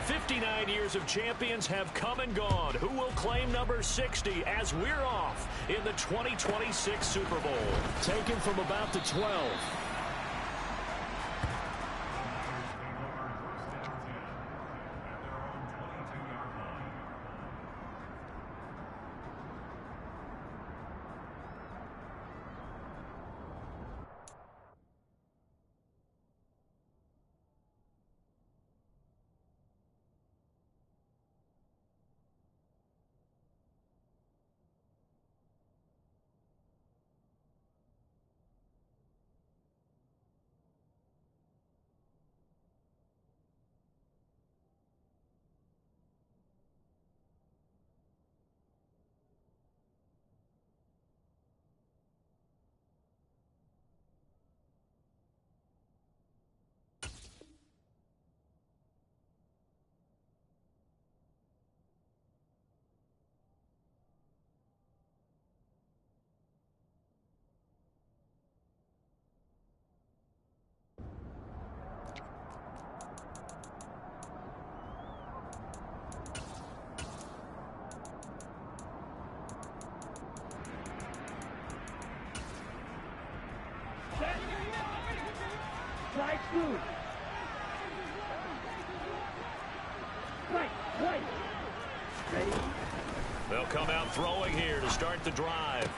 59 years of champions have come and gone. Who will claim number 60 as we're off in the 2026 Super Bowl? Taken from about the 12. They'll come out throwing here to start the drive.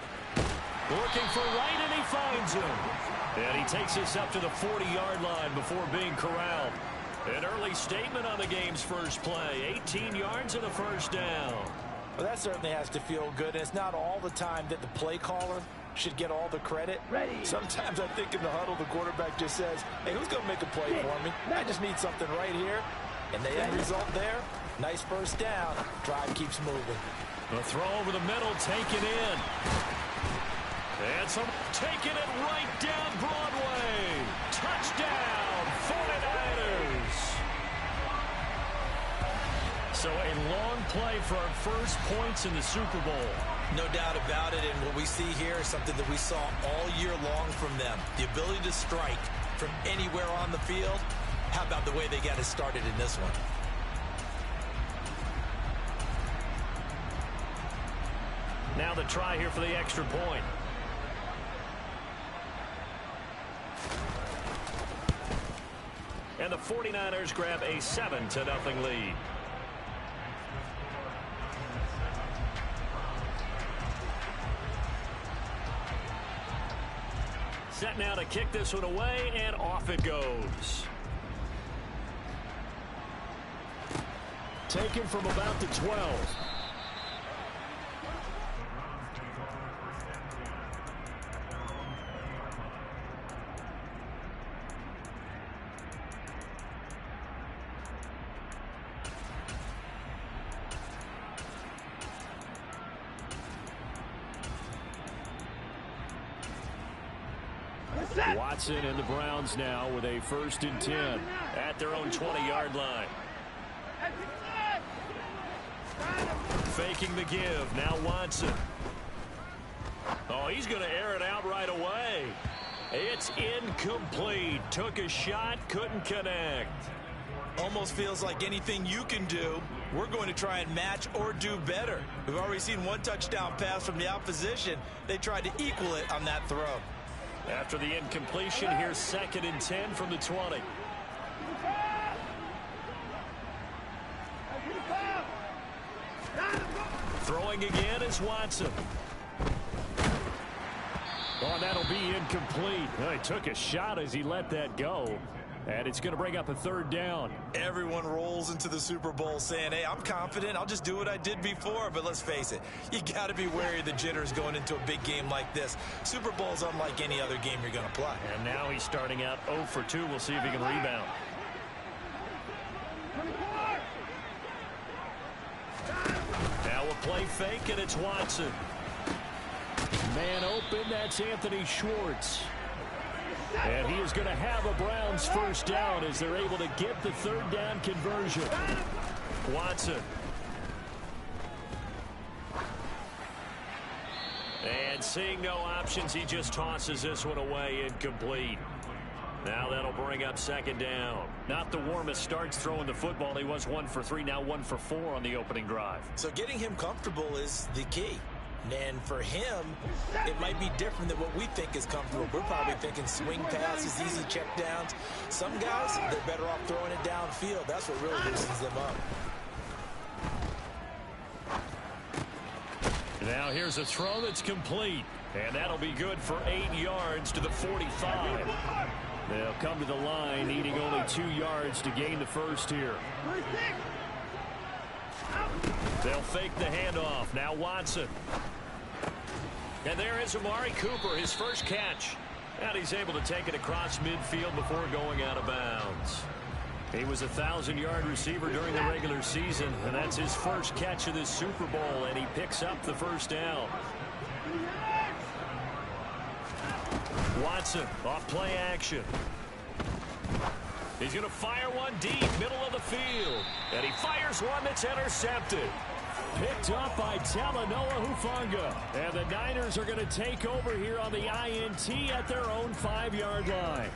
Looking for right, and he finds him. And he takes us up to the 40-yard line before being corralled. An early statement on the game's first play. 18 yards and a first down. Well, that certainly has to feel good. And it's not all the time that the play caller should get all the credit. Sometimes I think in the huddle, the quarterback just says, hey, who's going to make a play for me? I just need something right here. And the end result there, nice first down. Drive keeps moving. A throw over the middle, taken in. And some taking it right down Broadway. Touchdown, 49ers. So a long play for our first points in the Super Bowl. No doubt about it, and what we see here is something that we saw all year long from them. The ability to strike from anywhere on the field. How about the way they got it started in this one? Now the try here for the extra point. And the 49ers grab a 7-0 lead. Set now to kick this one away, and off it goes. Taken from about the 12. Watson and the Browns now with a 1st and 10 at their own 20-yard line. Faking the give. Now Watson. Oh, he's going to air it out right away. It's incomplete. Took a shot, couldn't connect. Almost feels like anything you can do, we're going to try and match or do better. We've already seen one touchdown pass from the opposition. They tried to equal it on that throw. After the incompletion, here's 2nd and 10 from the 20. Throwing again is Watson. Oh, that'll be incomplete. Oh, he took a shot as he let that go. And it's going to bring up a 3rd down. Everyone rolls into the Super Bowl saying, hey, I'm confident. I'll just do what I did before. But let's face it, you got to be wary of the jitters going into a big game like this. Super Bowl's unlike any other game you're going to play. And now he's starting out 0 for 2. We'll see if he can rebound. Now a play fake, and it's Watson. Man open, that's Anthony Schwartz. And he is going to have a Browns 1st down as they're able to get the 3rd down conversion. Watson. And seeing no options, he just tosses this one away, incomplete. Now that'll bring up second down. Not the warmest starts throwing the football. He was 1 for 3, now 1 for 4 on the opening drive. So getting him comfortable is the key. And for him, it might be different than what we think is comfortable. We're probably thinking swing passes, easy checkdowns. Some guys, they're better off throwing it downfield. That's what really loosens them up. Now here's a throw that's complete. And that'll be good for 8 yards to the 45. They'll come to the line, needing only 2 yards to gain the first here. They'll fake the handoff. Now Watson. And there is Amari Cooper, his first catch. And he's able to take it across midfield before going out of bounds. He was a 1,000-yard receiver during the regular season, and that's his first catch of this Super Bowl, and he picks up the first down. Watson off play action. He's going to fire one deep, middle of the field. And he fires one that's intercepted. Picked up by Talanoa Hufanga. And the Niners are going to take over here on the INT at their own 5-yard line.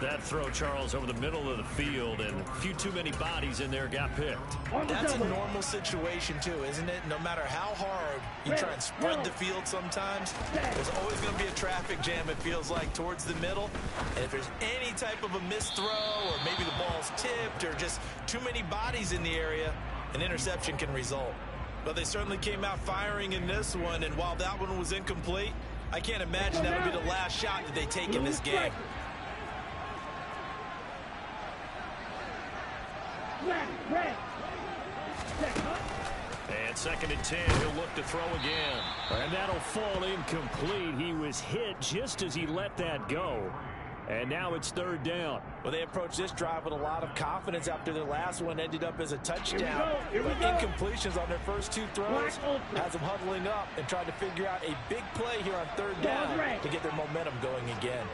That throw, Charles, over the middle of the field, and a few too many bodies in there got picked. That's a normal situation, too, isn't it? No matter how hard you try and spread the field sometimes, there's always going to be a traffic jam, it feels like, towards the middle. And if there's any type of a missed throw, or maybe the ball's tipped, or just too many bodies in the area, an interception can result. But they certainly came out firing in this one, and while that one was incomplete, I can't imagine that'll be the last shot that they take in this game. And 2nd and 10, he'll look to throw again. And that'll fall incomplete. He was hit just as he let that go. And now it's 3rd down. Well, they approached this drive with a lot of confidence after their last one ended up as a touchdown. But incompletions on their first 2 throws has them huddling up and trying to figure out a big play here on 3rd down to get their momentum going again.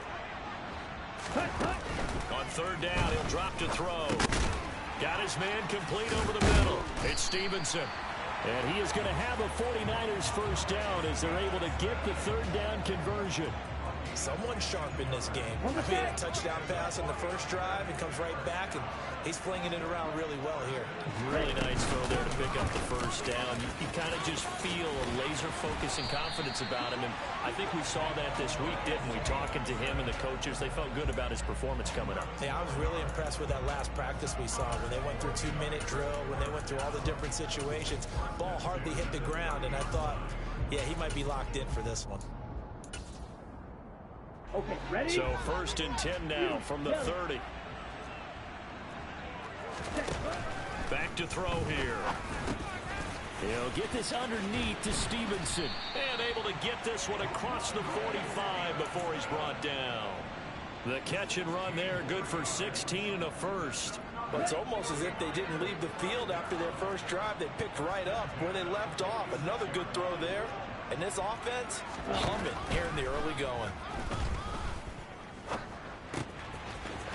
On 3rd down, he'll drop to throw. Got his man complete over the middle. It's Stevenson. And he is going to have a 49ers first down as they're able to get the 3rd down conversion. Someone sharp in this game. He had a touchdown pass on the first drive and comes right back, and he's flinging it around really well here. Really nice throw there to pick up the first down. You kind of just feel a laser focus and confidence about him, and I think we saw that this week, didn't we? Talking to him and the coaches, they felt good about his performance coming up. Yeah, I was really impressed with that last practice we saw when they went through 2-minute drill, when they went through all the different situations. Ball hardly hit the ground, and I thought, yeah, he might be locked in for this one. Okay, ready? So 1st and 10 now from the 30. Back to throw here. He'll get this underneath to Stevenson. And able to get this one across the 45 before he's brought down. The catch and run there, good for 16 and a first. Well, it's almost as if they didn't leave the field after their first drive. They picked right up where they left off. Another good throw there. And this offense, humming here in the early going.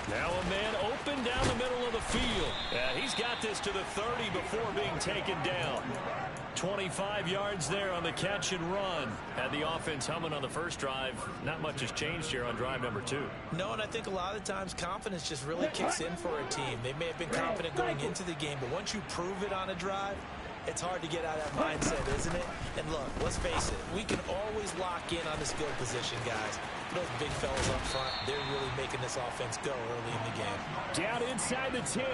Now a man open down the middle of the field. He's got this to the 30 before being taken down. 25 yards there on the catch and run. Had the offense humming on the first drive. Not much has changed here on drive number 2. No, and I think a lot of times confidence just really kicks in for a team. They may have been confident going into the game, but once you prove it on a drive, it's hard to get out of that mindset, isn't it? And look, let's face it, we can always lock in on the skill position, guys. Those big fellas up front, they're really making this offense go early in the game. Down inside the 10.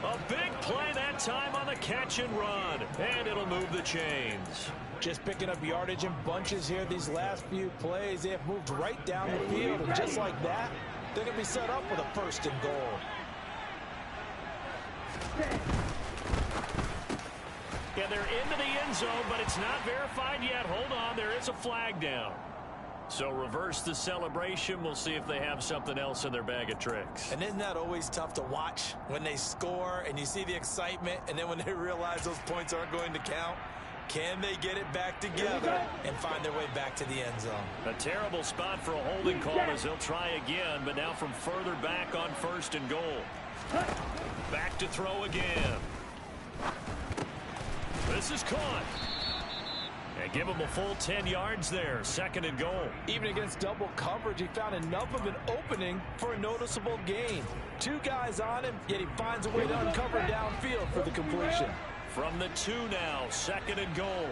A big play that time on the catch and run. And it'll move the chains. Just picking up yardage in bunches here these last few plays. They have moved right down the field, and just like that, they're going to be set up with a 1st and goal. Yeah, they're into the end zone, but it's not verified yet. Hold on, there is a flag down. So reverse the celebration. We'll see if they have something else in their bag of tricks. And isn't that always tough to watch when they score and you see the excitement, and then when they realize those points aren't going to count? Can they get it back together and find their way back to the end zone? A terrible spot for a holding call as they'll try again, but now from further back on 1st and goal. Back to throw again. This is caught. And give him a full 10 yards there. 2nd and goal. Even against double coverage, he found enough of an opening for a noticeable gain. 2 guys on him, yet he finds a way to uncover downfield for the completion. From the 2 now, 2nd and goal.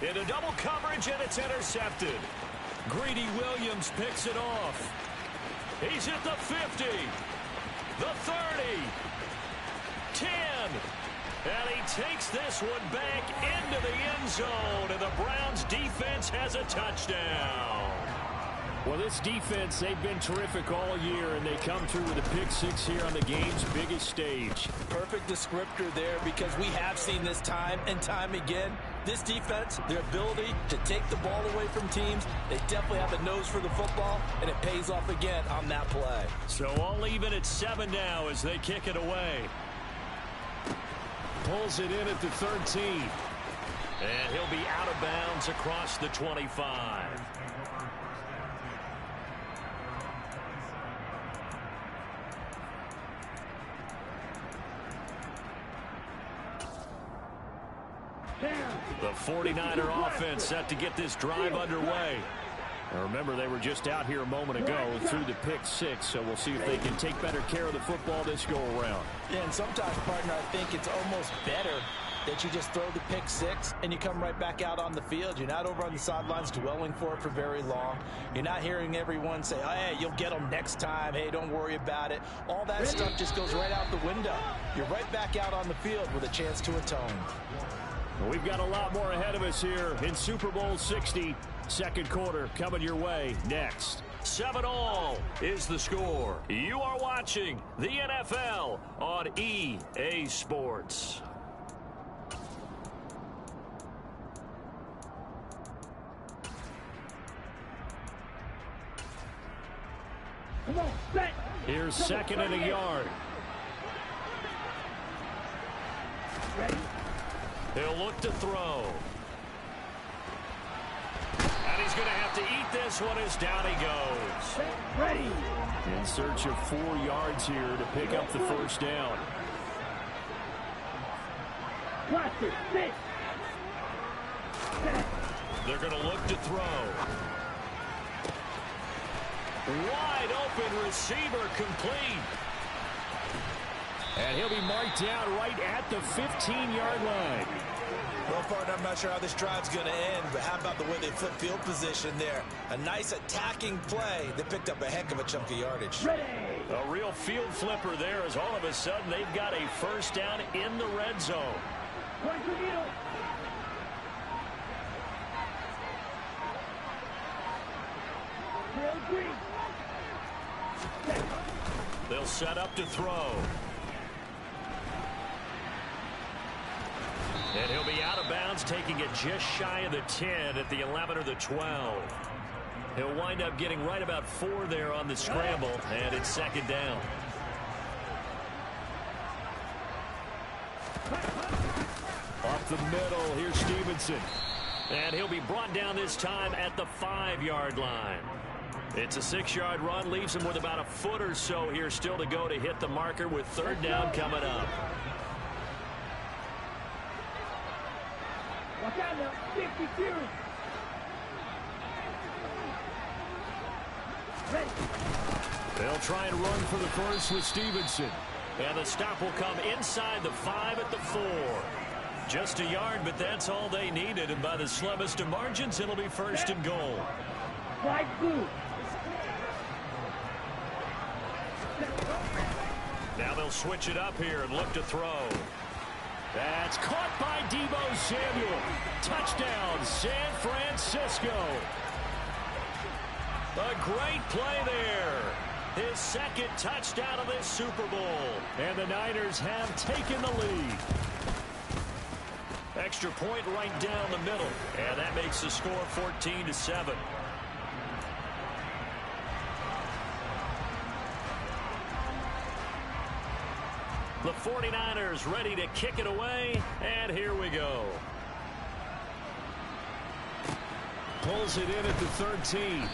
Into double coverage, and it's intercepted. Greedy Williams picks it off. He's at the 50, the 30, 10. And he takes this one back into the end zone, and the Browns defense has a touchdown. Well, this defense, they've been terrific all year, and they come through with a pick 6 here on the game's biggest stage. Perfect descriptor there, because we have seen this time and time again. This defense, their ability to take the ball away from teams, they definitely have a nose for the football, and it pays off again on that play. So all even at 7 now as they kick it away. Pulls it in at the 13. And he'll be out of bounds across the 25. The 49er offense set to get this drive underway. Now remember, they were just out here a moment ago through the pick 6, so we'll see if they can take better care of the football this go-around. Yeah, and sometimes, partner, I think it's almost better that you just throw the pick 6 and you come right back out on the field. You're not over on the sidelines dwelling for it for very long. You're not hearing everyone say, oh, hey, you'll get them next time. Hey, don't worry about it. All that stuff just goes right out the window. You're right back out on the field with a chance to atone. Well, we've got a lot more ahead of us here in Super Bowl 60. 2nd quarter coming your way next. 7-all is the score. You are watching the NFL on EA Sports. Come on, set. Here's 2nd and a yard. Ready? He'll look to throw. And he's going to have to eat this one as down he goes. Ready. In search of 4 yards here to pick up the 1st down. They're going to look to throw. Wide open receiver complete. And he'll be marked down right at the 15-yard line. Well, partner, I'm not sure how this drive's going to end, but how about the way they flip field position there? A nice attacking play that picked up a heck of a chunk of yardage. Ready. A real field flipper there as all of a sudden they've got a 1st down in the red zone. They'll set up to throw. And he'll be out of bounds, taking it just shy of the 10 at the 11 or the 12. He'll wind up getting right about 4 there on the scramble, and it's 2nd down. Up the middle, here's Stevenson. And he'll be brought down this time at the 5-yard line. It's a 6-yard run, leaves him with about a foot or so here still to go to hit the marker with 3rd down coming up. Watch out now, 52. Ready. They'll try and run for the 1st with Stevenson. And the stop will come inside the 5 at the 4. Just a yard, but that's all they needed. And by the slimmest of margins, it'll be 1st and goal. Flag blue. Now they'll switch it up here and look to throw. That's caught by Deebo Samuel. Touchdown, San Francisco. A great play there. His 2nd touchdown of this Super Bowl. And the Niners have taken the lead. Extra point right down the middle. And that makes the score 14-7. The 49ers ready to kick it away, and here we go. Pulls it in at the 13.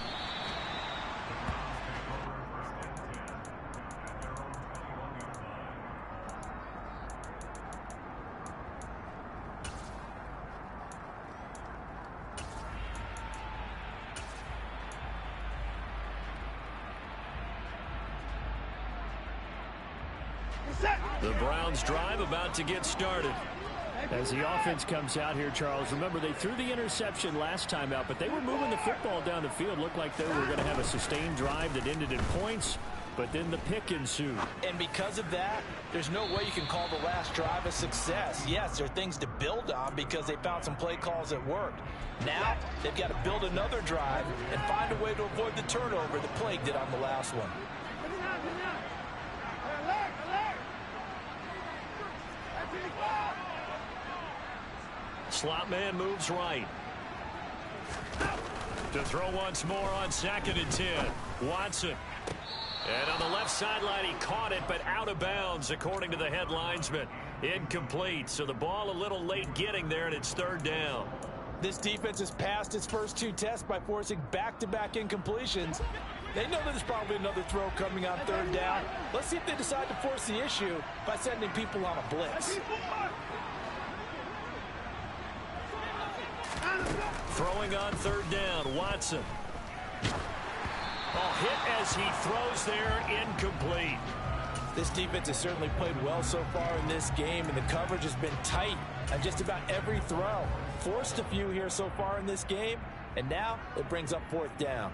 The Browns drive about to get started. As the offense comes out here, Charles, remember they threw the interception last time out, but they were moving the football down the field. Looked like they were going to have a sustained drive that ended in points, but then the pick ensued. And because of that, there's no way you can call the last drive a success. Yes, there are things to build on because they found some play calls that worked. Now, they've got to build another drive and find a way to avoid the turnover the Plague did on the last one. Slot man moves right. To throw once more on 2nd and 10. Watson. And on the left sideline, he caught it, but out of bounds, according to the head linesman. Incomplete, so the ball a little late getting there, and it's 3rd down. This defense has passed its first 2 tests by forcing back-to-back incompletions. They know there's probably another throw coming on 3rd down. Let's see if they decide to force the issue by sending people on a blitz. Throwing on 3rd down, Watson. Hit as he throws there, incomplete. This defense has certainly played well so far in this game, and the coverage has been tight on just about every throw. Forced a few here so far in this game, and now it brings up 4th down.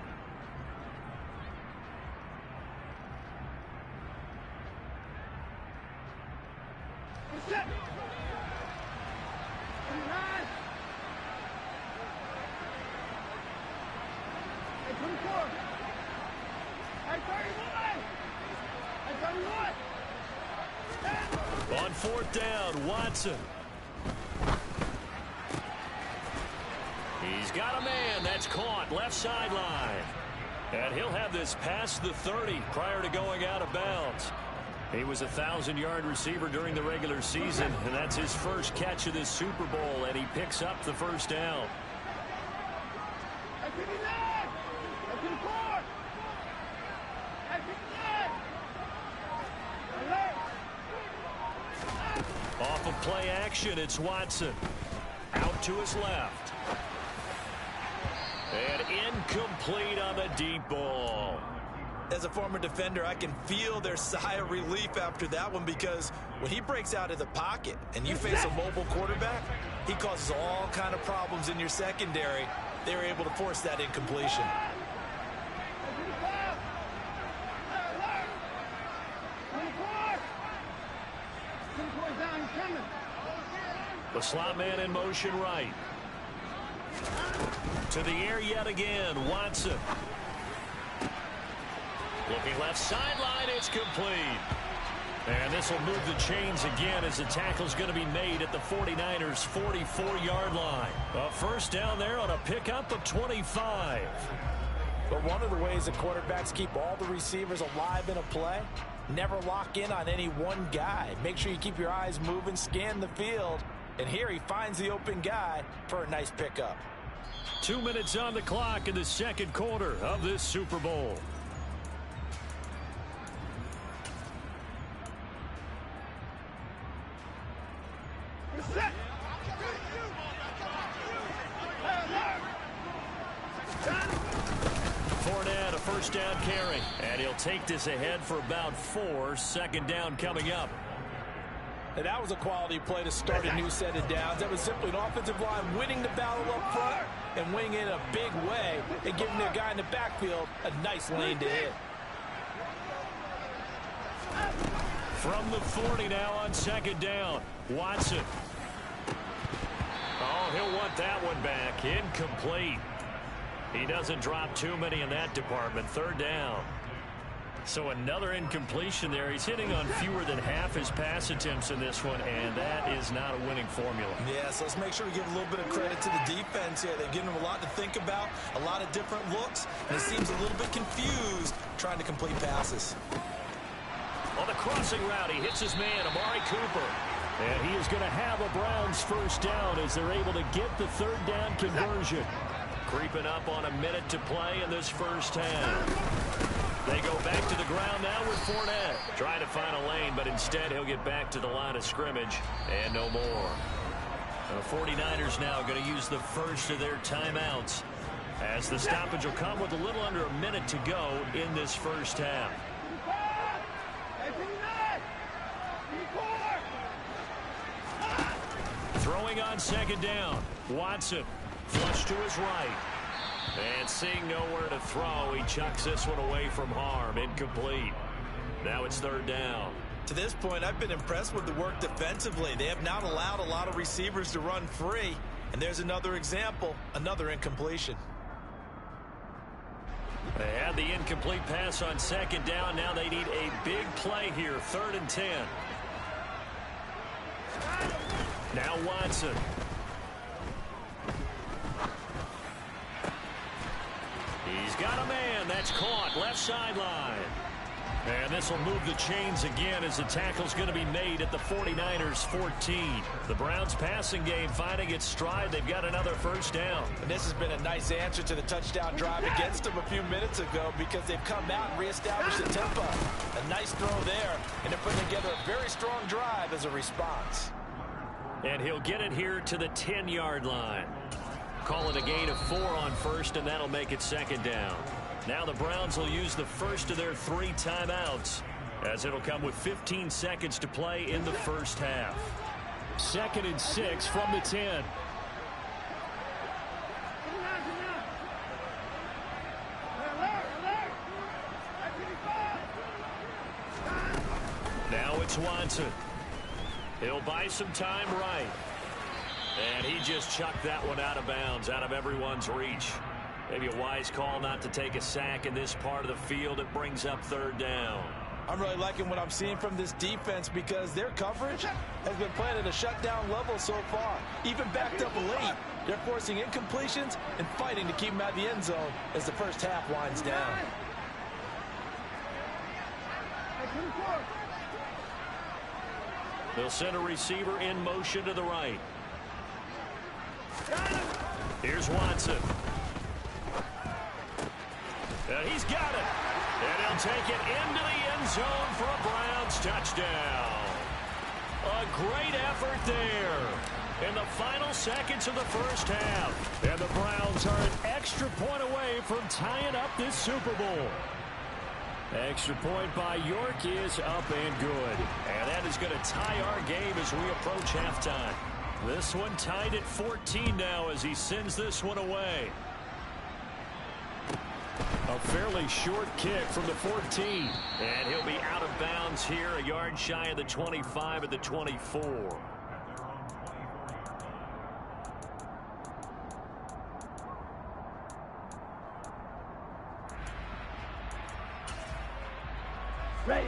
On 4th down, Watson. He's got a man. That's caught. Left sideline. And he'll have this past the 30 prior to going out of bounds. He was a 1,000-yard receiver during the regular season, and that's his first catch of this Super Bowl, and he picks up the 1st down. Off of play action, it's Watson. Out to his left. And incomplete on the deep ball. As a former defender, I can feel their sigh of relief after that one, because when he breaks out of the pocket and you face a mobile quarterback, he causes all kind of problems in your secondary. They were able to force that incompletion. The slot man in motion right. To the air yet again, Watson. Looking left sideline, it's complete. And this will move the chains again as the tackle's going to be made at the 49ers' 44-yard line. A 1st down there on a pickup of 25. But one of the ways that quarterbacks keep all the receivers alive in a play, never lock in on any one guy. Make sure you keep your eyes moving, scan the field. And here he finds the open guy for a nice pickup. 2 minutes on the clock in the 2nd quarter of this Super Bowl. Fournette, a 1st down carry. And he'll take this ahead for about 4. 2nd down coming up. And that was a quality play to start a new set of downs. That was simply an offensive line winning the battle up front and winning it in a big way and giving their guy in the backfield a nice lane to hit. From the 40 now on 2nd down, Watson. Oh, he'll want that one back. Incomplete. He doesn't drop too many in that department. 3rd down. So another incompletion there. He's hitting on fewer than half his pass attempts in this one, and that is not a winning formula. Yes, let's make sure we give a little bit of credit to the defense here. They've given him a lot to think about, a lot of different looks, and he seems a little bit confused trying to complete passes. On the crossing route, he hits his man, Amari Cooper. And he is going to have a Browns 1st down as they're able to get the 3rd down conversion. Creeping up on a minute to play in this 1st half. They go back to the ground now with Fournette. Trying to find a lane, but instead he'll get back to the line of scrimmage and no more. The 49ers now going to use the first of their timeouts as the stoppage will come with a little under a minute to go in this 1st half. Throwing on second down. Watson flush to his right. And seeing nowhere to throw, he chucks this one away from harm. Incomplete. Now it's third down. To this point, I've been impressed with the work defensively. They have not allowed a lot of receivers to run free. And there's another example, another incompletion. They had the incomplete pass on second down. Now they need a big play here. 3rd and 10. Now Watson. He's got a man. That's caught. Left sideline. And this will move the chains again as the tackle's going to be made at the 49ers 14. The Browns passing game finding its stride. They've got another first down. And this has been a nice answer to the touchdown drive against them a few minutes ago because they've come out and reestablished the tempo. A nice throw there, and they're putting together a very strong drive as a response. And he'll get it here to the 10-yard line. Call it a gain of 4 on first, and that'll make it second down. Now the Browns will use the first of their 3 timeouts, as it'll come with 15 seconds to play in the first half. 2nd and 6 from the 10. Now it's Watson. He'll buy some time right. And he just chucked that one out of bounds, out of everyone's reach. Maybe a wise call not to take a sack in this part of the field. It brings up 3rd down. I'm really liking what I'm seeing from this defense because their coverage has been playing at a shutdown level so far. Even backed up late, they're forcing incompletions and fighting to keep them out of the end zone as the first half winds down. They'll send a receiver in motion to the right. Here's Watson. And he's got it. And he'll take it into the end zone for a Browns touchdown. A great effort there in the final seconds of the first half. And the Browns are an extra point away from tying up this Super Bowl. Extra point by York is up and good. And that is going to tie our game as we approach halftime. This one tied at 14 now as he sends this one away. A fairly short kick from the 14. And he'll be out of bounds here, a yard shy of the 25 at the 24. Ready.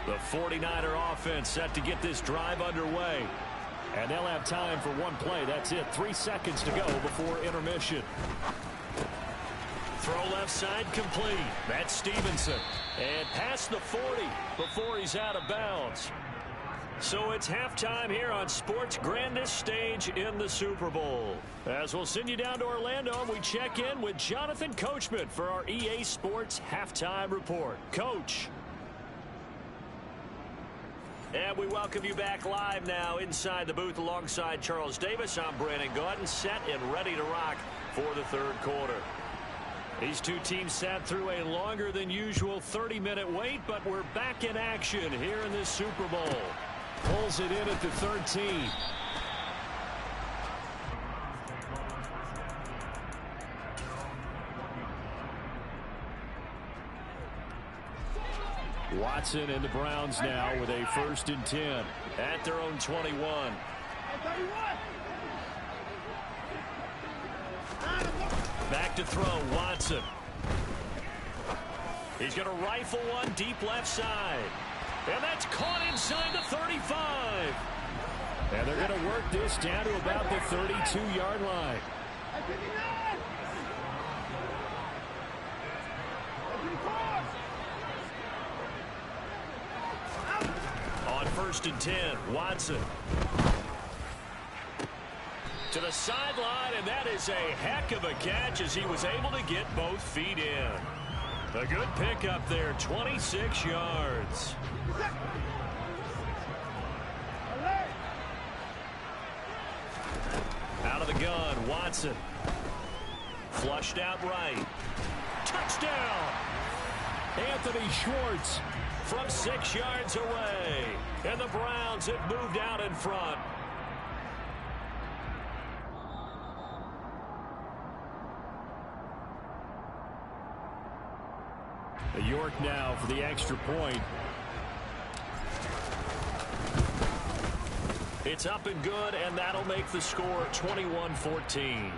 The 49er offense set to get this drive underway. And they'll have time for one play. That's it. 3 seconds to go before intermission. Throw left side complete. That's Stevenson. And past the 40 before he's out of bounds. So it's halftime here on sports' grandest stage in the Super Bowl. As we'll send you down to Orlando, and we check in with Jonathan Coachman for our EA Sports Halftime Report. Coach. And we welcome you back live now inside the booth alongside Charles Davis. I'm Brandon Gaudin, set and ready to rock for the third quarter. These two teams sat through a longer than usual 30-minute wait, but we're back in action here in this Super Bowl. Pulls it in at the 13. Watson and the Browns now with a 1st and 10. At their own 21. Back to throw, Watson. He's going to rifle one deep left side. And that's caught inside the 35. And they're going to work this down to about the 32-yard line. On 1st and 10, Watson. To the sideline, and that is a heck of a catch as he was able to get both feet in. A good pickup there, 26 yards. Out of the gun, Watson. Flushed out right. Touchdown! Anthony Schwartz from 6 yards away. And the Browns have moved out in front. York now for the extra point. It's up and good, and that'll make the score 21-14.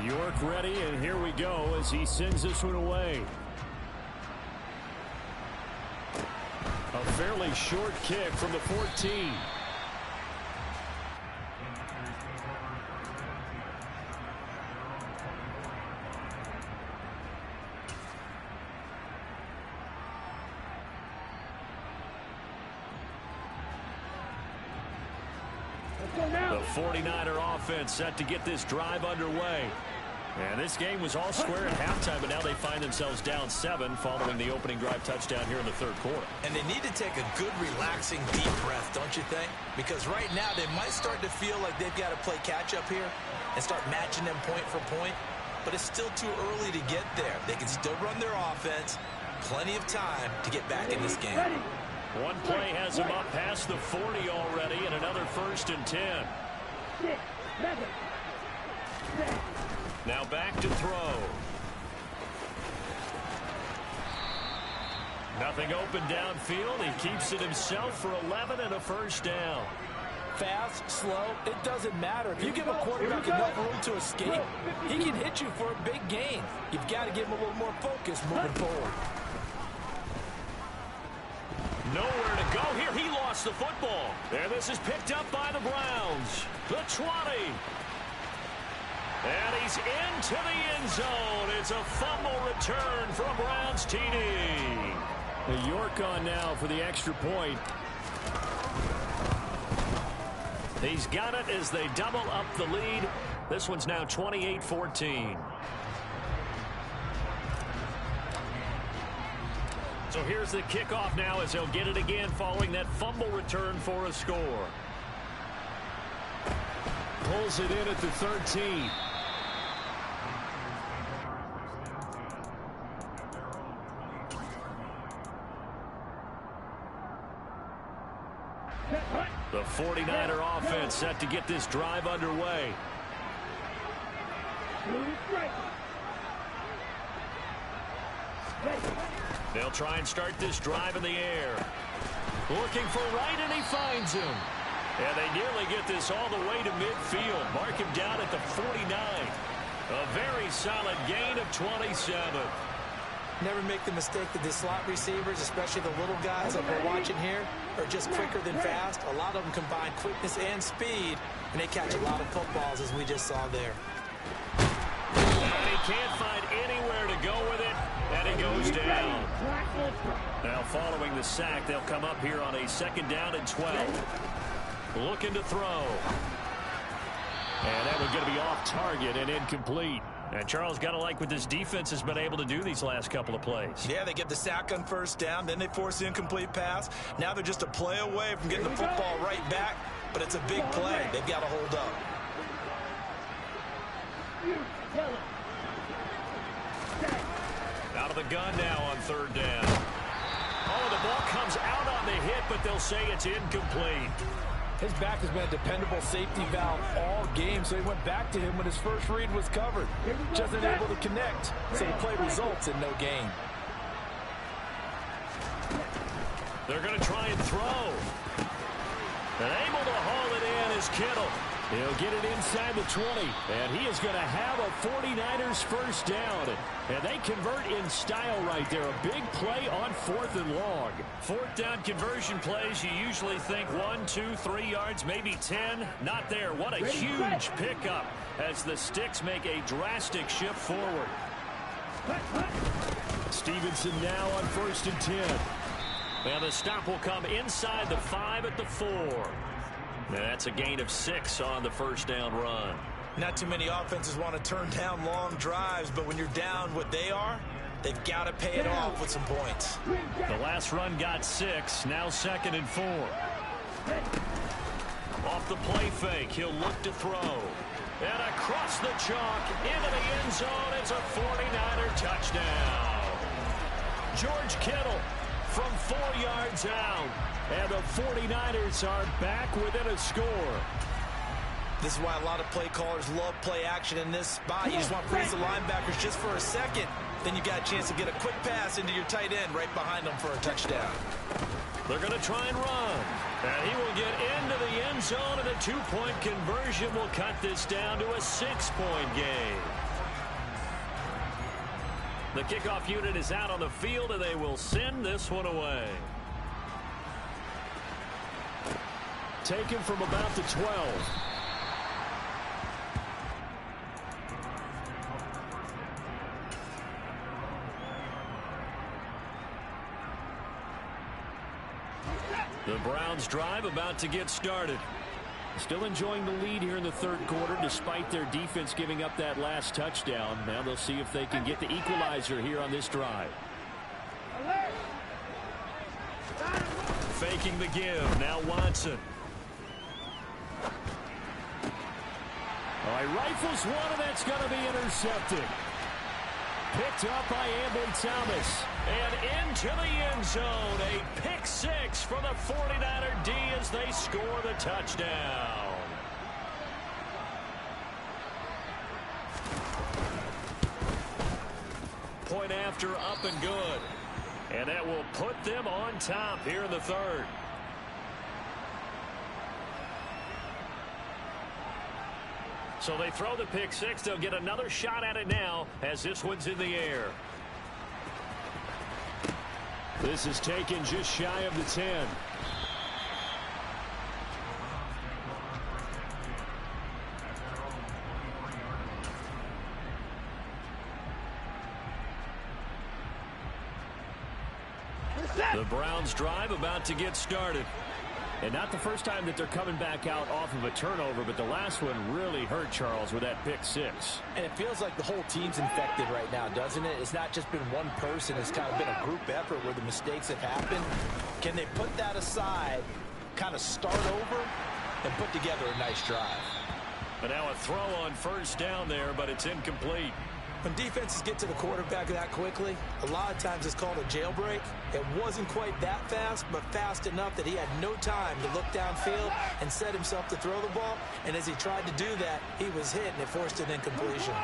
York ready, and here we go as he sends this one away. A fairly short kick from the 14. The 49er offense set to get this drive underway. And this game was all square at halftime, but now they find themselves down 7 following the opening drive touchdown here in the third quarter. And they need to take a good, relaxing, deep breath, don't you think? Because right now they might start to feel like they've got to play catch-up here and start matching them point for point. But it's still too early to get there. They can still run their offense. Plenty of time to get back in this game. One play has him up past the 40 already, and another 1st and 10. Now back to throw. Nothing open downfield. He keeps it himself for 11 and a 1st down. Fast, slow, it doesn't matter. If you give a quarterback enough room to escape, he can hit you for a big gain. You've got to give him a little more focus moving forward. Nowhere to go here. He lost the football. And this is picked up by the Browns. The 20. And he's into the end zone. It's a fumble return for a Browns TD. The York on now for the extra point. He's got it as they double up the lead. This one's now 28-14. So here's the kickoff now as he'll get it again following that fumble return for a score. Pulls it in at the 13. The 49er offense set to get this drive underway. They'll try and start this drive in the air. Looking for Wright, and he finds him. And they nearly get this all the way to midfield. Mark him down at the 49. A very solid gain of 27. Never make the mistake that the slot receivers, especially the little guys like we're watching here, are just quicker than fast. A lot of them combine quickness and speed, and they catch a lot of footballs, as we just saw there. And he can't find anywhere to go with it, and he goes down. Now, following the sack, they'll come up here on a 2nd down and 12. Looking to throw. And that one's going to be off target and incomplete. And Charles, got to like what this defense has been able to do these last couple of plays. Yeah, they get the sack on 1st down, then they force the incomplete pass. Now they're just a play away from getting the football right back, but it's a big play. They've got to hold up. Out of the gun now on 3rd down. Oh, the ball comes out on the hit, but they'll say it's incomplete. His back has been a dependable safety valve all game, so he went back to him when his first read was covered. Just unable to connect, so the play results in no gain. They're going to try and throw. And able to haul it in is Kittle. He'll get it inside the 20, and he is going to have a 49ers 1st down. And they convert in style right there. A big play on 4th and long. 4th down conversion plays, you usually think 1, 2, 3 yards, maybe 10. Not there. What a huge pickup as the Sticks make a drastic shift forward. Stevenson now on 1st and 10. And the stop will come inside the 5 at the 4. That's a gain of 6 on the 1st down run. Not too many offenses want to turn down long drives, but when you're down what they are, they've got to pay it off with some points. The last run got 6, now 2nd and 4. Off the play fake, he'll look to throw. And across the chalk, into the end zone, it's a 49er touchdown. George Kittle from 4 yards out. And the 49ers are back within a score. This is why a lot of play callers love play action in this spot. You just want to freeze the linebackers just for a second. Then you got a chance to get a quick pass into your tight end right behind them for a touchdown. They're going to try and run. And he will get into the end zone, and a 2-point conversion will cut this down to a 6-point game. The kickoff unit is out on the field, and they will send this one away. Taken from about the 12. The Browns drive about to get started. Still enjoying the lead here in the third quarter despite their defense giving up that last touchdown. Now they'll see if they can get the equalizer here on this drive. Faking the give. Now Watson. All right, rifles one, and that's going to be intercepted. Picked up by Ambry Thomas. And into the end zone. A pick six for the 49er D as they score the touchdown. Point after, up and good. And that will put them on top here in the third. So they throw the pick six. They'll get another shot at it now as this one's in the air. This is taken just shy of the 10. The Browns drive about to get started. And not the first time that they're coming back out off of a turnover, but the last one really hurt, Charles, with that pick six. And it feels like the whole team's infected right now, doesn't it? It's not just been one person. It's kind of been a group effort where the mistakes have happened. Can they put that aside, kind of start over, and put together a nice drive? And now a throw on first down there, but it's incomplete. When defenses get to the quarterback that quickly, a lot of times it's called a jailbreak. It wasn't quite that fast, but fast enough that he had no time to look downfield and set himself to throw the ball. And as he tried to do that, he was hit, and it forced an incompletion.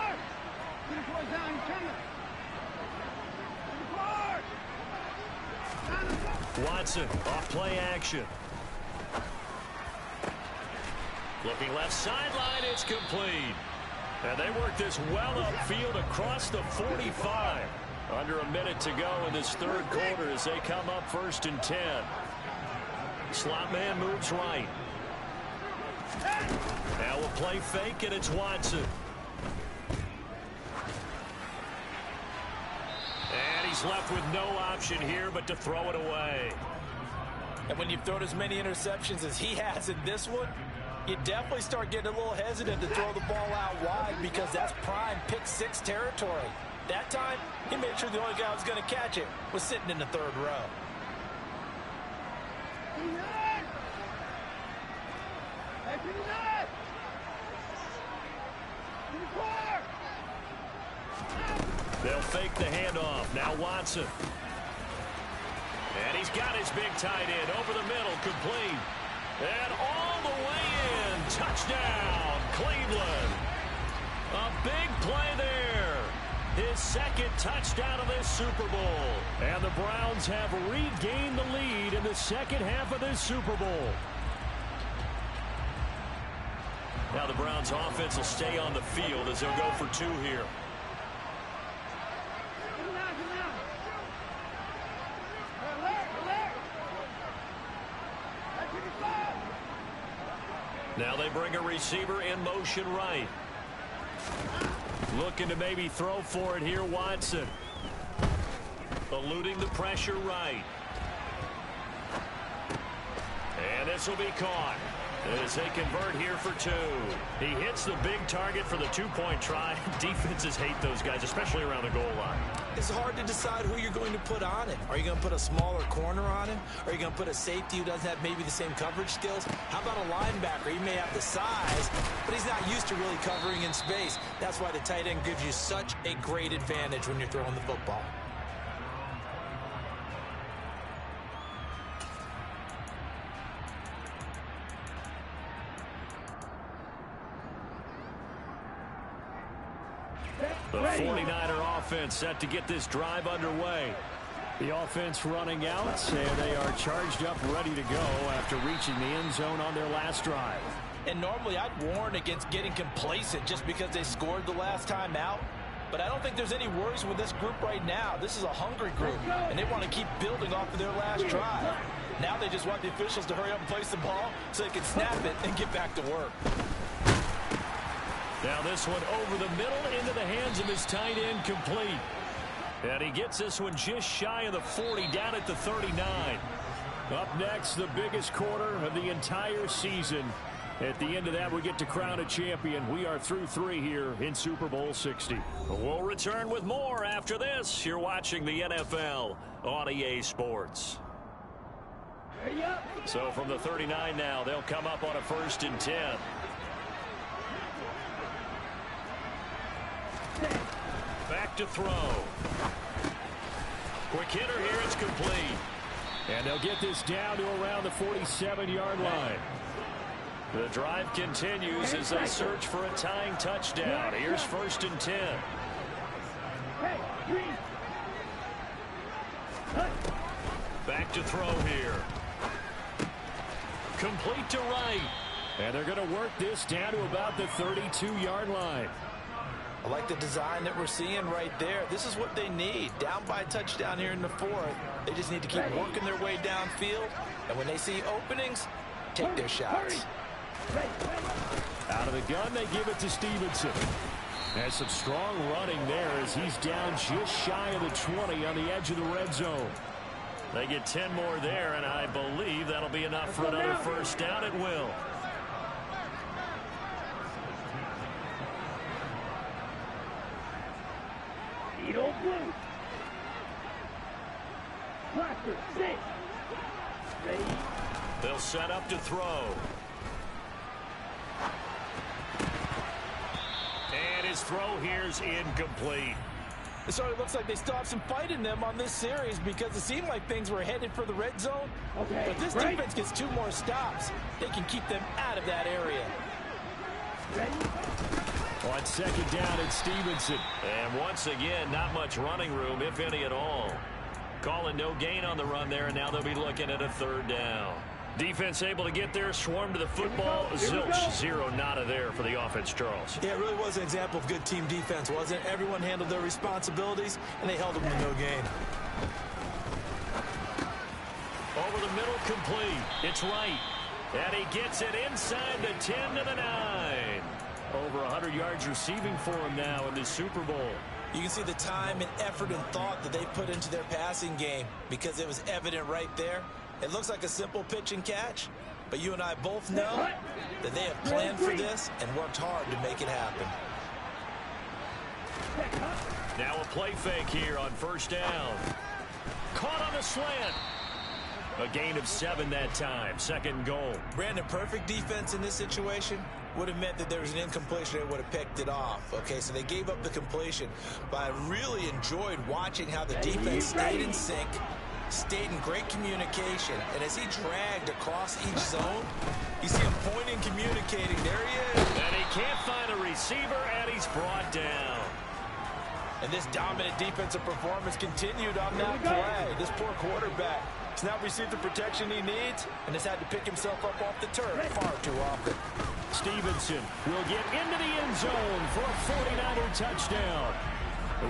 Watson off play action. Looking left sideline, it's complete. And they work this well upfield across the 45. Under a minute to go in this third quarter as they come up 1st and 10. Slot man moves right. Now we'll play fake, and it's Watson. And he's left with no option here but to throw it away. And when you've thrown as many interceptions as he has in this one, you definitely start getting a little hesitant to throw the ball out wide because that's prime pick six territory. That time, he made sure the only guy who was going to catch it was sitting in the third row. They'll fake the handoff. Now Watson. And he's got his big tight end over the middle, complete. And all the way in. Touchdown, Cleveland. A big play there. His second touchdown of this Super Bowl. And the Browns have regained the lead in the second half of this Super Bowl. Now the Browns offense will stay on the field as they'll go for two here. Now they bring a receiver in motion right. Looking to maybe throw for it here, Watson. Eluding the pressure right. And this will be caught as they convert here for two. He hits the big target for the two-point try. Defenses hate those guys, especially around the goal line. It's hard to decide who you're going to put on him. Are you going to put a smaller corner on him? Are you going to put a safety who doesn't have maybe the same coverage skills? How about a linebacker? He may have the size, but he's not used to really covering in space. That's why the tight end gives you such a great advantage when you're throwing the football. The 49er offense set to get this drive underway. The offense running out, and they are charged up, ready to go after reaching the end zone on their last drive. And normally I'd warn against getting complacent just because they scored the last time out. But I don't think there's any worries with this group right now. This is a hungry group, and they want to keep building off of their last drive. Now they just want the officials to hurry up and place the ball so they can snap it and get back to work. Now this one over the middle into the hands of his tight end, complete. And he gets this one just shy of the 40, down at the 39. Up next, the biggest quarter of the entire season. At the end of that, we get to crown a champion. We are through 3 here in Super Bowl 60. We'll return with more after this. You're watching the NFL on EA Sports. So from the 39 now, they'll come up on a 1st and 10. Back to throw. Quick hitter here, it's complete. And they'll get this down to around the 47-yard line. The drive continues as they search for a tying touchdown. Here's 1st and 10. Back to throw here. Complete to right. And they're going to work this down to about the 32-yard line. I like the design that we're seeing right there. This is what they need. Down by a touchdown here in the 4th. They just need to keep working their way downfield. And when they see openings, take their shots. Out of the gun, they give it to Stevenson. And some strong running there as he's down just shy of the 20 on the edge of the red zone. They get 10 more there, and I believe that'll be enough for another 1st down at will. They'll set up to throw. And his throw here's incomplete. It sort of looks like they still have some fight in them on this series because it seemed like things were headed for the red zone. But this defense gets 2 more stops. They can keep them out of that area. On 2nd down, it's Stevenson. And once again, not much running room, if any at all. Calling no gain on the run there, and now they'll be looking at a 3rd down. Defense able to get there, swarm to the football. Zilch, 0 nada there for the offense, Charles. Yeah, it really was an example of good team defense, wasn't it? Everyone handled their responsibilities, and they held them to no gain. Over the middle, complete. It's right. And he gets it inside the 10 to the 9. Over 100 yards receiving for him now in the Super Bowl. You can see the time and effort and thought that they put into their passing game because it was evident right there. It looks like a simple pitch and catch, but you and I both know that they have planned for this and worked hard to make it happen. Now a play fake here on 1st down. Caught on the slant. A gain of 7 that time. 2nd goal. Brandon, perfect defense in this situation would have meant that there was an incompletion that would have picked it off. Okay, so they gave up the completion, but I really enjoyed watching how the defense stayed in sync, stayed in great communication, and as he dragged across each zone, you see him pointing, communicating. There he is. And he can't find a receiver, and he's brought down. And this dominant defensive performance continued on that play. This poor quarterback has not received the protection he needs and has had to pick himself up off the turf far too often. Stevenson will get into the end zone for a 49er touchdown.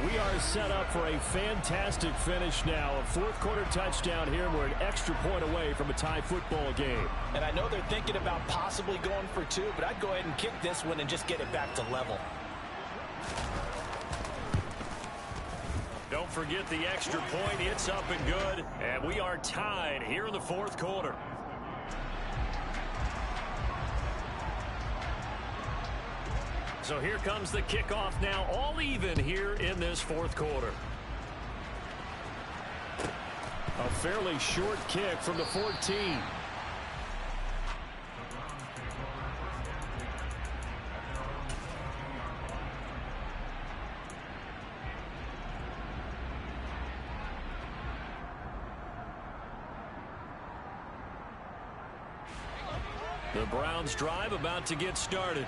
We are set up for a fantastic finish now. A 4th quarter touchdown here. We're an extra point away from a tie football game. And I know they're thinking about possibly going for 2, but I'd go ahead and kick this one and just get it back to level. Don't forget the extra point. It's up and good. And we are tied here in the 4th quarter. So here comes the kickoff now, all even here in this 4th quarter. A fairly short kick from the 14. The Browns drive about to get started.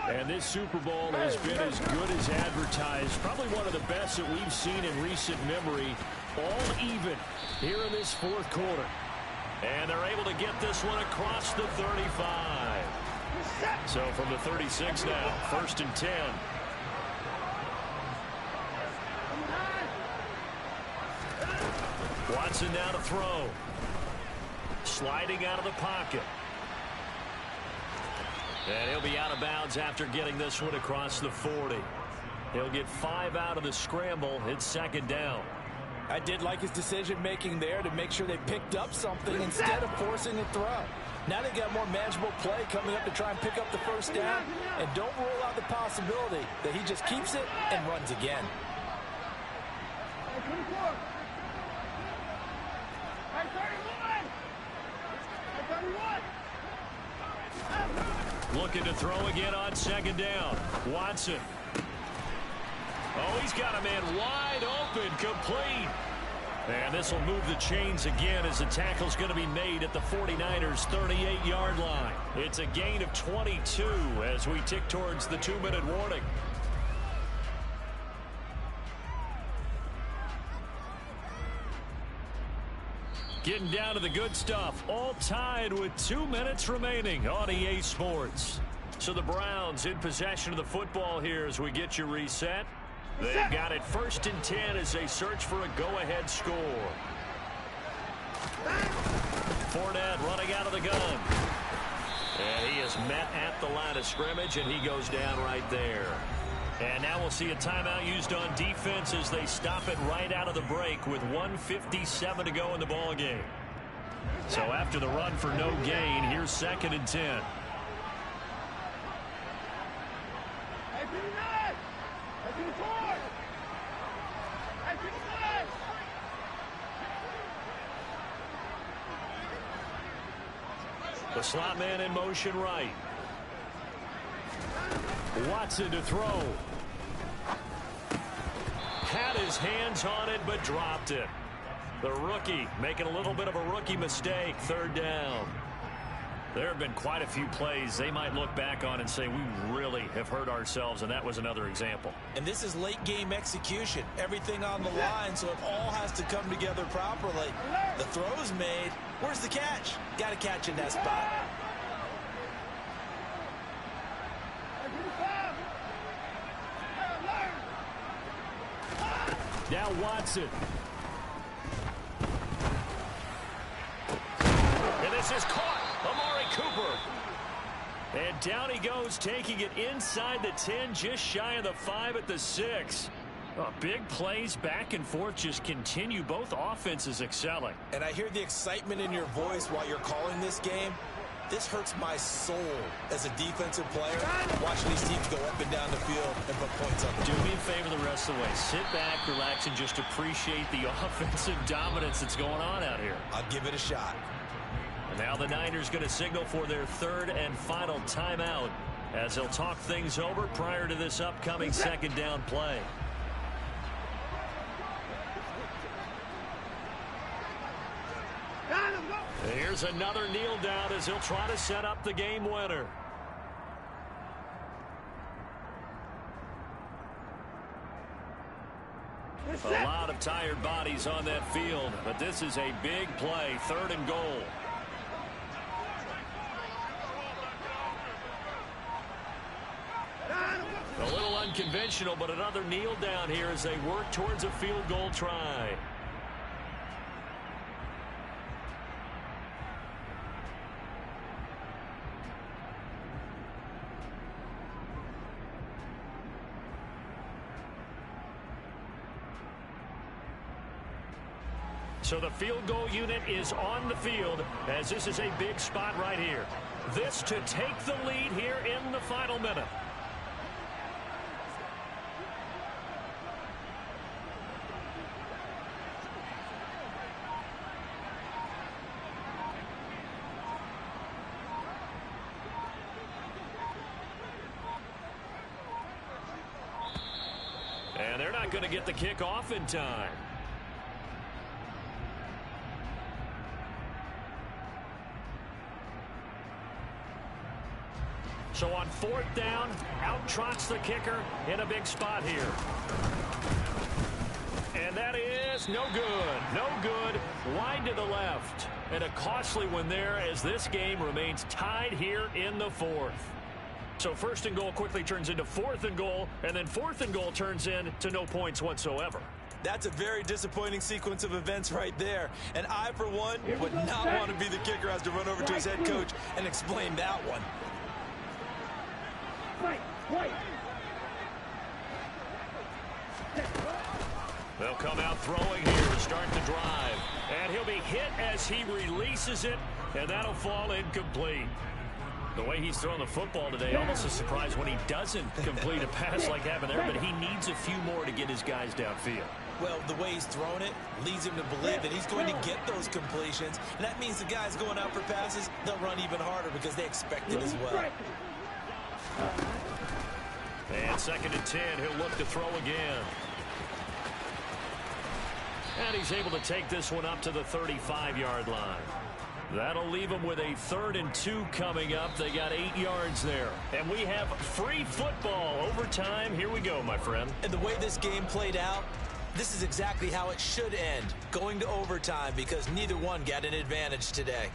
And this Super Bowl has been as good as advertised. Probably one of the best that we've seen in recent memory. All even here in this fourth quarter. And they're able to get this one across the 35. So from the 36 now, 1st and 10. Watson now to throw. Sliding out of the pocket. And he'll be out of bounds after getting this one across the 40. He'll get 5 out of the scramble. It's 2nd down. I did like his decision-making there to make sure they picked up something instead of forcing a throw. Now they got more manageable play coming up to try and pick up the 1st down. And don't rule out the possibility that he just keeps it and runs again. Looking to throw again on 2nd down. Watson. Oh, he's got a man wide open, complete. And this will move the chains again as the tackle's going to be made at the 49ers' 38-yard line. It's a gain of 22 as we tick towards the 2-minute warning. Getting down to the good stuff, all tied with 2 minutes remaining on EA Sports. So the Browns in possession of the football here as we get you reset. They've got it 1st and 10 as they search for a go-ahead score. Fournette running out of the gun. And he is met at the line of scrimmage, and he goes down right there. And now we'll see a timeout used on defense as they stop it right out of the break with 1:57 to go in the ball game. So after the run for no gain, here's 2nd and 10. The slot man in motion right. Watson to throw. Had his hands on it, but dropped it. The rookie making a little bit of a rookie mistake. 3rd down. There have been quite a few plays they might look back on and say, we really have hurt ourselves, and that was another example. And this is late game execution. Everything on the line, so it all has to come together properly. The throw's made. Where's the catch? Got to catch in that spot. Now Watson. And this is caught. Amari Cooper. And down he goes, taking it inside the 10, just shy of the 5 at the 6. Oh, big plays back and forth just continue. Both offenses excelling. And I hear the excitement in your voice while you're calling this game. This hurts my soul as a defensive player, watching these teams go up and down the field and put points on the Do board. me a favor the rest of the way. Sit back, relax, and just appreciate the offensive dominance that's going on out here. I'll give it a shot. And now the Niners going to signal for their 3rd and final timeout as they'll talk things over prior to this upcoming 2nd down play. Here's another kneel down as he'll try to set up the game winner. A lot of tired bodies on that field, but this is a big play, 3rd and goal. A little unconventional, but another kneel down here as they work towards a field goal try. So the field goal unit is on the field as this is a big spot right here. This to take the lead here in the final minute. And they're not going to get the kick off in time. 4th down. Out trots the kicker in a big spot here. And that is no good. No good. Wide to the left. And a costly one there as this game remains tied here in the 4th. So 1st and goal quickly turns into 4th and goal, and then 4th and goal turns into no points whatsoever. That's a very disappointing sequence of events right there. And I, for one, would not want to be the kicker who has to run over to his head coach and explain that one. They'll come out throwing here to start the drive. And he'll be hit as he releases it, and that'll fall incomplete. The way he's thrown the football today, almost a surprise when he doesn't complete a pass like happened there, but he needs a few more to get his guys downfield. Well, the way he's thrown it leads him to believe that he's going to get those completions, and that means the guys going out for passes, they'll run even harder because they expect it as well. And 2nd and 10, he'll look to throw again. And he's able to take this one up to the 35-yard line. That'll leave them with a 3rd and 2 coming up. They got 8 yards there. And we have free football. Overtime, here we go, my friend. And the way this game played out, this is exactly how it should end, going to overtime, because neither one got an advantage today.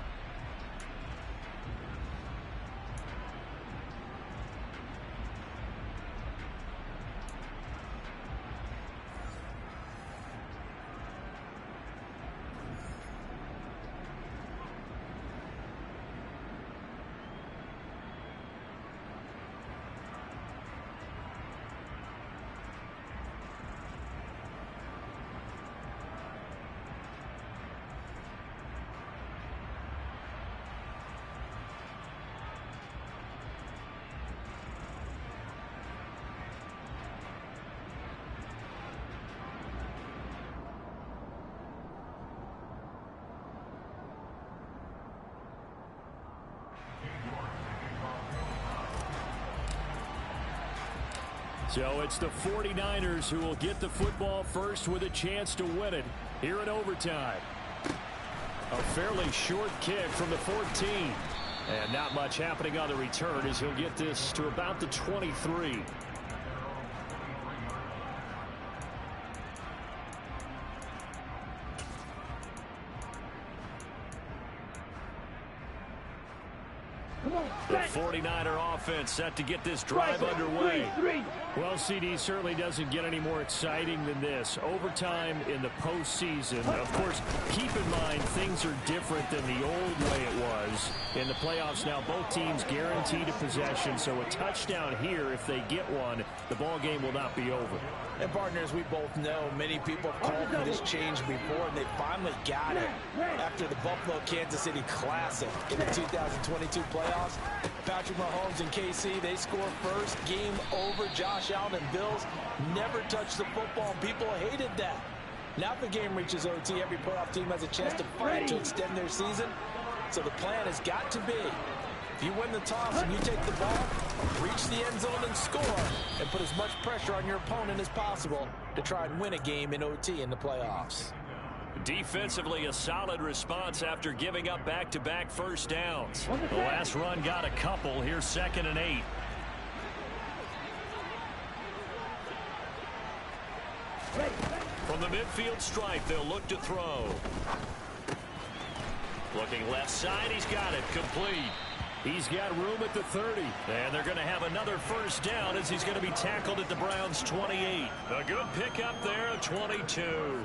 So it's the 49ers who will get the football first with a chance to win it here in overtime. A fairly short kick from the 14. And not much happening on the return as he'll get this to about the 23. The 49er offense set to get this drive underway. Well, CD certainly doesn't get any more exciting than this. Overtime in the postseason. Of course, keep in mind things are different than the old way it was. In the playoffs now, both teams guaranteed a possession, so a touchdown here, if they get one, the ball game will not be over. And partners, we both know many people have called for this change before, and they finally got it. After the Buffalo-Kansas City Classic in the 2022 playoffs, Patrick Mahomes and KC, they score first. Game over. Josh Allen and Bills never touched the football, and people hated that. Now if the game reaches OT, every playoff team has a chance to fight to extend their season. So the plan has got to be, if you win the toss and you take the ball, reach the end zone and score, and put as much pressure on your opponent as possible to try and win a game in OT in the playoffs. Defensively, a solid response after giving up back-to-back first downs. The last run got a couple. Here's 2nd and 8. From the midfield stripe, they'll look to throw. Looking left side, he's got it. Complete. He's got room at the 30. And they're going to have another first down as he's going to be tackled at the Browns' 28. A good pickup there, 22.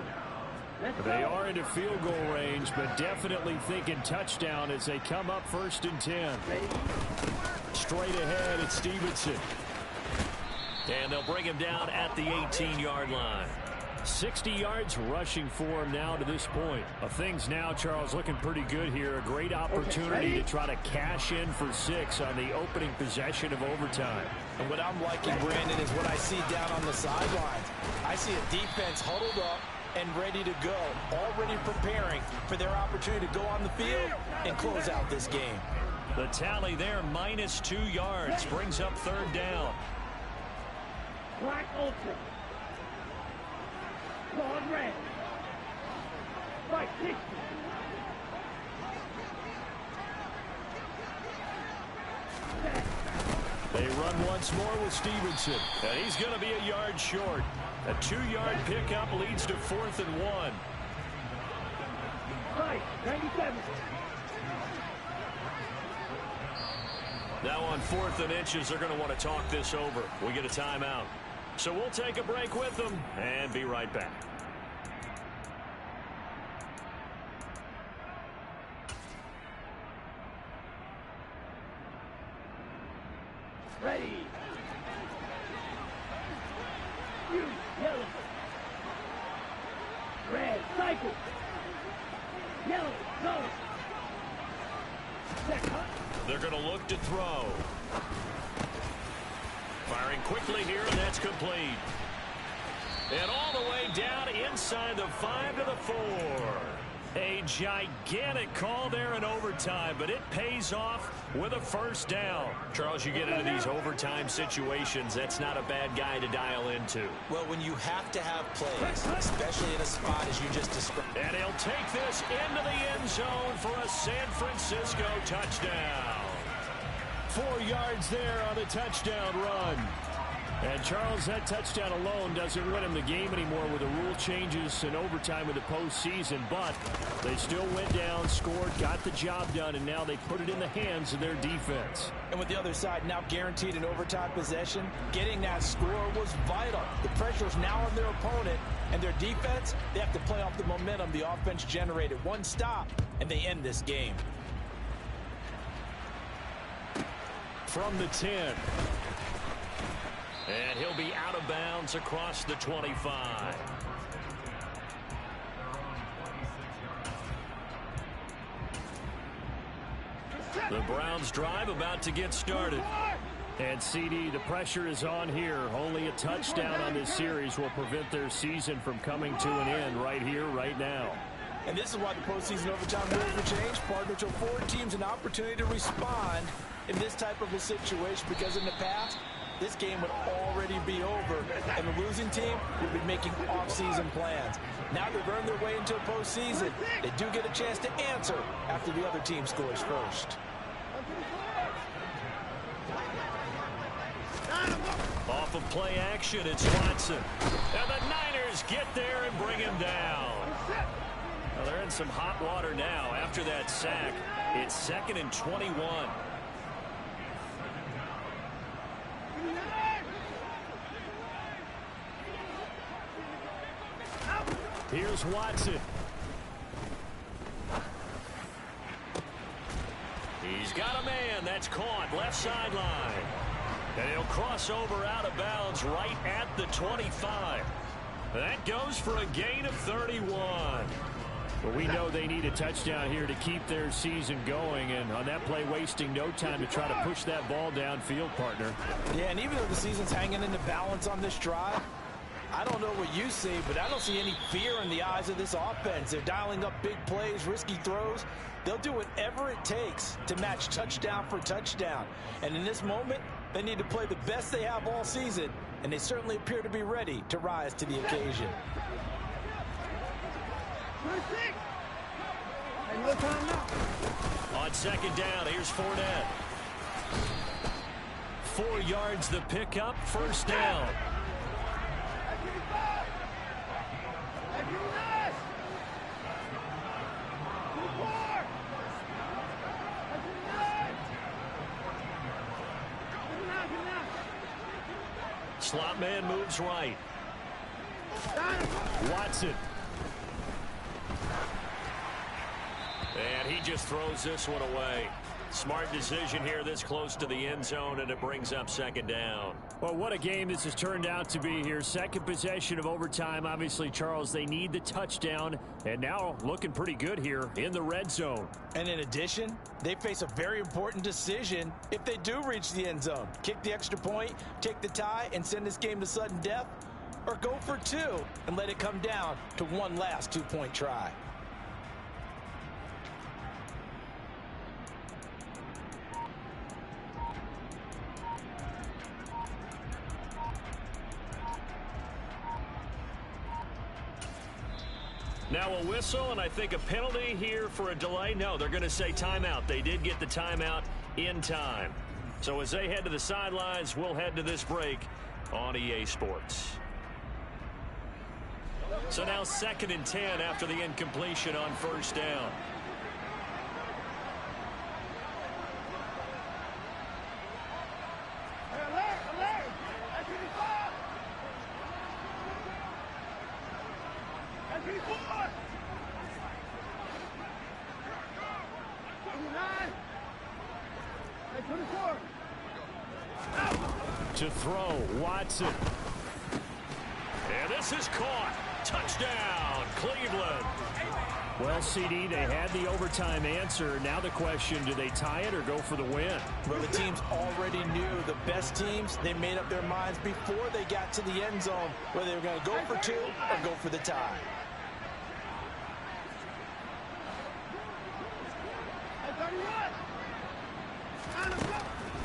They are into field goal range, but definitely thinking touchdown as they come up 1st and 10. Straight ahead, it's Stevenson. And they'll bring him down at the 18-yard line. 60 yards rushing for him now to this point. Things now, Charles, looking pretty good here. A great opportunity to try to cash in for 6 on the opening possession of overtime. And what I'm liking, Brandon, is what I see down on the sidelines. I see a defense huddled up and ready to go, already preparing for their opportunity to go on the field and close out this game. The tally there, -2 yards, brings up 3rd down. Black Ultra. Claude Red. Right 60. They run once more with Stevenson. And he's going to be a yard short. A 2-yard pickup leads to 4th and 1. Right, 97. Now on 4th and inches, they're going to want to talk this over. We get a timeout. So we'll take a break with them and be right back. Ready. You, yellow. Red, cycle. Yellow, go. Set, cut. They're going to look to throw. Firing quickly here, and that's complete. And all the way down inside the 5 to the 4. A gigantic call there in overtime, but it pays off with a first down. Charles, you get into these overtime situations, that's not a bad guy to dial into. Well, when you have to have plays, especially in a spot as you just described. And he'll take this into the end zone for a San Francisco touchdown. 4 yards there on the touchdown run. And Charles, that touchdown alone doesn't win him the game anymore with the rule changes in overtime of the postseason. But they still went down, scored, got the job done, and now they put it in the hands of their defense. And with the other side now guaranteed an overtime possession, getting that score was vital. The pressure is now on their opponent, and their defense, they have to play off the momentum the offense generated. One stop, and they end this game. From the 10. And he'll be out of bounds across the 25. The Browns drive about to get started. And CD, the pressure is on here. Only a touchdown on this series will prevent their season from coming to an end right here, right now. And this is why the postseason overtime rules were changed, partner, to afford teams an opportunity to respond in this type of a situation, because in the past, this game would already be over, and the losing team would be making off-season plans. Now they've earned their way into a postseason. They do get a chance to answer after the other team scores first. Off of play action, it's Watson. And the Niners get there and bring him down. Well, they're in some hot water now after that sack. It's 2nd and 21. Here's Watson. He's got a man. That's caught left sideline. And he'll cross over out of bounds right at the 25. That goes for a gain of 31. Well, we know they need a touchdown here to keep their season going, and on that play, wasting no time to try to push that ball downfield, partner. Yeah, and even though the season's hanging in the balance on this drive, I don't know what you see, but I don't see any fear in the eyes of this offense. They're dialing up big plays, risky throws. They'll do whatever it takes to match touchdown for touchdown. And in this moment, they need to play the best they have all season, and they certainly appear to be ready to rise to the occasion. On 2nd down, here's Fournette. 4 yards the pickup, first down. Slot man moves right. Watson. And he just throws this one away. Smart decision here this close to the end zone, and it brings up 2nd down. Well, what a game this has turned out to be here. Second possession of overtime. Obviously, Charles, they need the touchdown, and now looking pretty good here in the red zone. And in addition, they face a very important decision if they do reach the end zone. Kick the extra point, take the tie, and send this game to sudden death, or go for 2 and let it come down to one last 2-point try. Now a whistle, and I think a penalty here for a delay. No, they're going to say timeout. They did get the timeout in time. So as they head to the sidelines, we'll head to this break on EA Sports. So now 2nd and 10 after the incompletion on first down. To throw, Watson. And this is caught. Touchdown, Cleveland. Well, CD, they had the overtime answer. Now the question, do they tie it or go for the win? Well, the teams already knew, the best teams, they made up their minds before they got to the end zone whether they were going to go for 2 or go for the tie.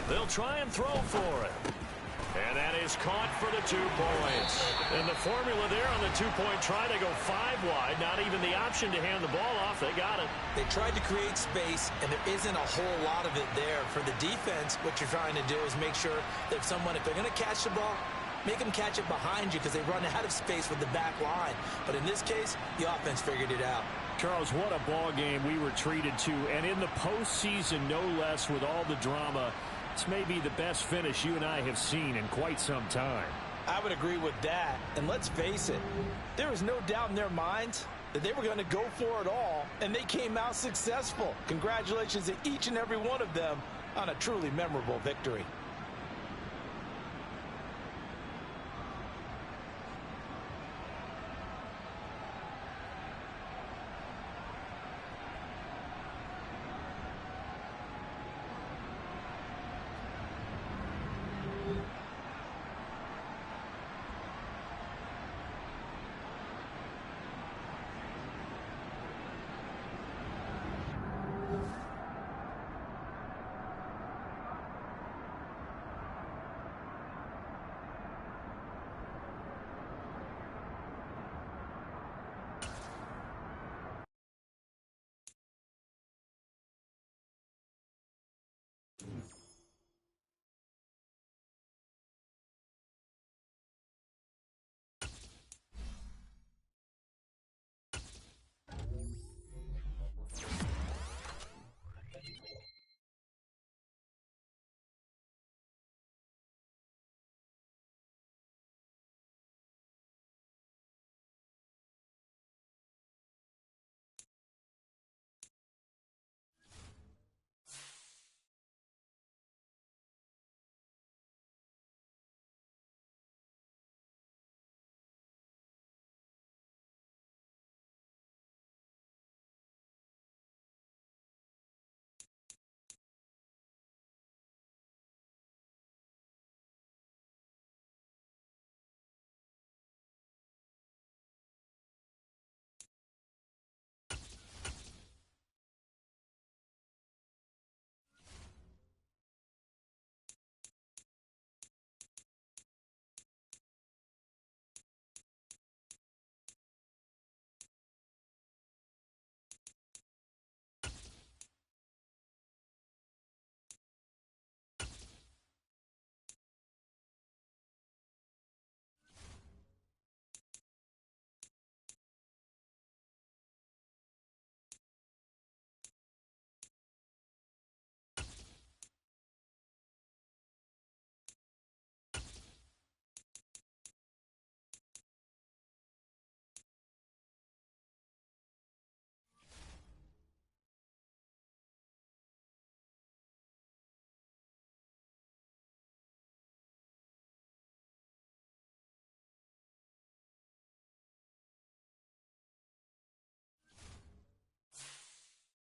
They'll try and throw for it. And that is caught for the 2 points. And the formula there on the 2-point try, they go 5 wide. Not even the option to hand the ball off. They got it. They tried to create space, and there isn't a whole lot of it there. For the defense, what you're trying to do is make sure that if they're going to catch the ball, make them catch it behind you because they run out of space with the back line. But in this case, the offense figured it out. Charles, what a ball game we were treated to. And in the postseason, no less, with all the drama, it's maybe the best finish you and I have seen in quite some time. I would agree with that. And let's face it, there was no doubt in their minds that they were going to go for it all, and they came out successful. Congratulations to each and every one of them on a truly memorable victory.